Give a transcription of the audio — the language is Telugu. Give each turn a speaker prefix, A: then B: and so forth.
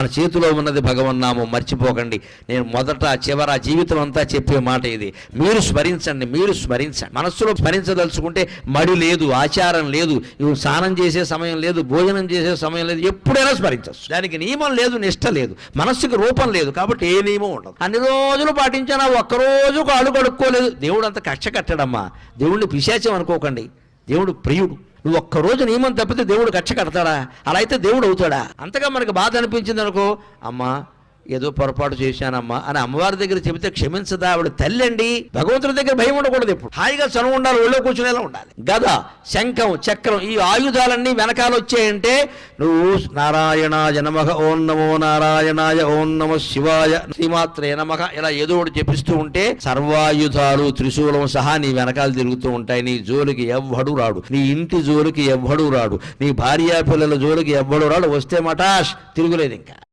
A: మన చేతిలో ఉన్నది భగవన్నామం, మర్చిపోకండి. నేను మొదట చివర జీవితం అంతా చెప్పే మాట ఇది. మీరు స్మరించండి. మనస్సులో స్మరించదలుచుకుంటే మడి లేదు, ఆచారం లేదు, స్నానం చేసే సమయం లేదు, భోజనం చేసే సమయం లేదు, ఎప్పుడైనా స్మరించవచ్చు. దానికి నియమం లేదు, నిష్ట లేదు, మనస్సుకి రూపం లేదు, కాబట్టి ఏ నియమం ఉండదు. అన్ని రోజులు పాటించినా ఒక్కరోజు కాళ్ళు కడుక్కోలేదు, దేవుడు అంత కక్ష కట్టడమ్మా. దేవుడిని పిశాచం అనుకోకండి, దేవుడు ప్రియుడు. నువ్వు ఒక్కరోజు నియమం తప్పితే దేవుడు కక్ష కడతాడా? అలా అయితే దేవుడు అవుతాడా? అంతగా మనకు బాధ అనిపించింది అనుకో, అమ్మా ఏదో పొరపాటు చేశానమ్మా అని అమ్మవారి దగ్గర చెబితే క్షమించదా? ఆవిడ తల్లి అండి. భగవంతుడి దగ్గర భయం ఉండకూడదు, ఎప్పుడు హాయిగా చనువు ఉండాలి, ఒళ్ళో కూర్చునేలా ఉండాలి. గద, శంఖం, చక్రం, ఈ ఆయుధాలన్నీ వెనకాల వచ్చాయంటే నువ్వు నారాయణాయ నమః, ఓం నమో నారాయణాయ, ఓం నమః శివాయ, శ్రీమాత్రే నమః ఇలా ఏదో ఒకటి చెప్పిస్తూ ఉంటే సర్వాయుధాలు త్రిశూలం సహా నీ వెనకాల తిరుగుతూ ఉంటాయి. నీ జోలికి ఎవ్వడు రాడు, నీ ఇంటి జోలికి ఎవ్వడు రాడు, నీ భార్యా పిల్లల జోలికి ఎవ్వడు రాడు. వస్తే మటాష్, తిరుగులేదు ఇంకా.